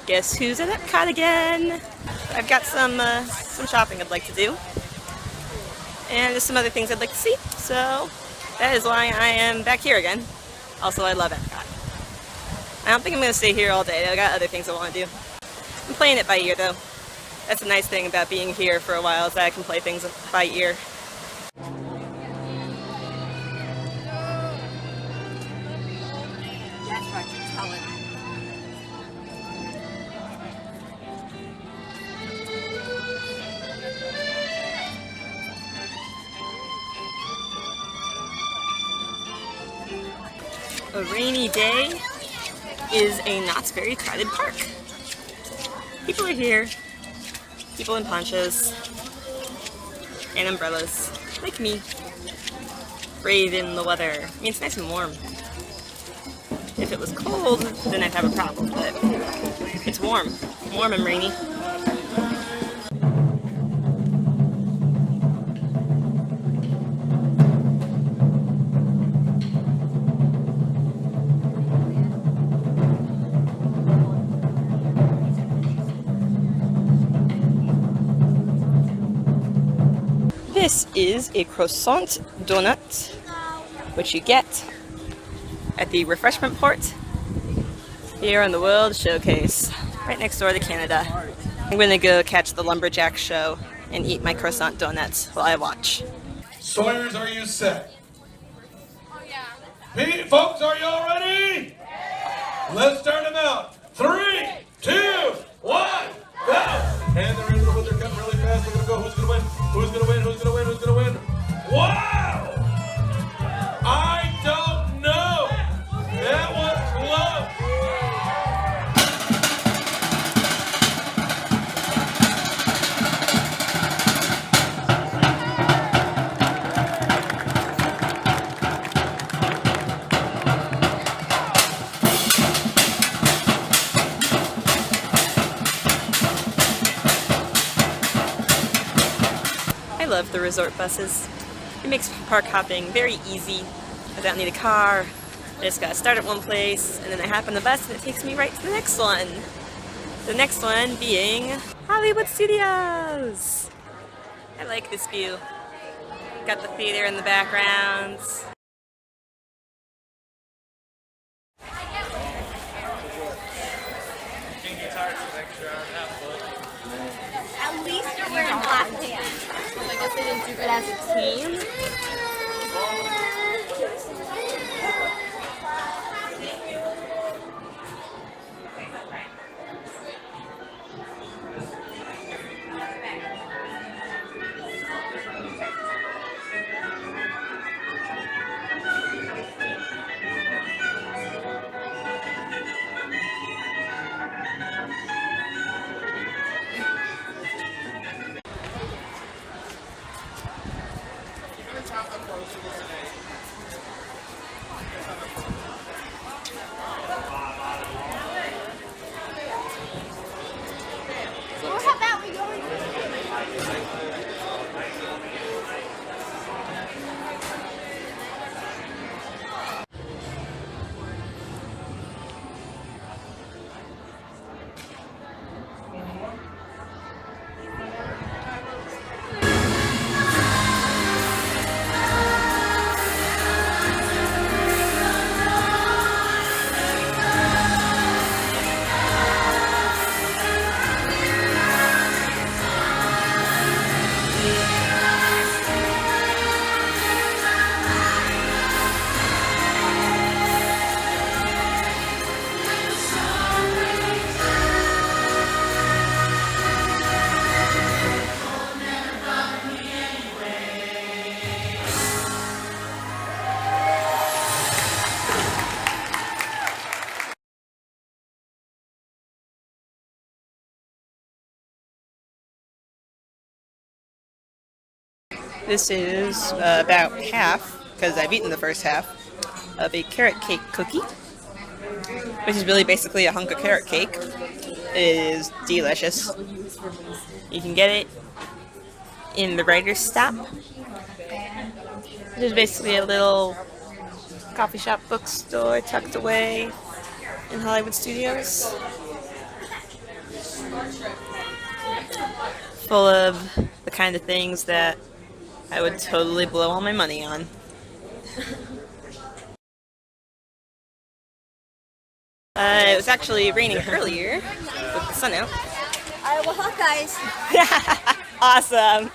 Guess who's at Epcot again? I've got some shopping I'd like to do, and just some other things I'd like to see. So that is why I am back here again. Also, I love Epcot. I don't think I'm going to stay here all day. I got other things I want to do. I'm playing it by ear though. That's a nice thing about being here for a while, is that I can play things by ear. That's what you're telling me. A rainy day is a not very crowded park. People are here. People in ponchos and umbrellas, like me, braving the weather. I mean, it's nice and warm. If it was cold, then I'd have a problem, but it's warm. Warm and rainy. This is a croissant donut, which you get at the refreshment port here on the World Showcase, right next door to Canada. I'm going to go catch the lumberjack show and eat my croissant donuts while I watch. Sawyers, are you set? Oh yeah. Hey, folks, are y'all ready? Yeah. Let's start them out. 3, 2, 1, go! And they're in with their gun really fast. They're gonna go. Who's gonna win? Who's gonna win? Who's gonna win? Who's gonna win? Wow! I don't know. That was close. I love the resort buses. It makes park hopping very easy. I don't need a car. I just gotta start at one place, and then I hop on the bus and it takes me right to the next one. The next one being Hollywood Studios. I like this view. Got the theater in the background. At least you're wearing black pants. I guess they didn't do it as a team. How about we go in? This is about half, because I've eaten the first half, of a carrot cake cookie, which is really basically a hunk of carrot cake. It is delicious. You can get it in the writer's stop. It is basically a little coffee shop bookstore tucked away in Hollywood Studios. Full of the kind of things that I would totally blow all my money on. It was actually raining earlier with the sun out. Well, Hawkeyes. Awesome.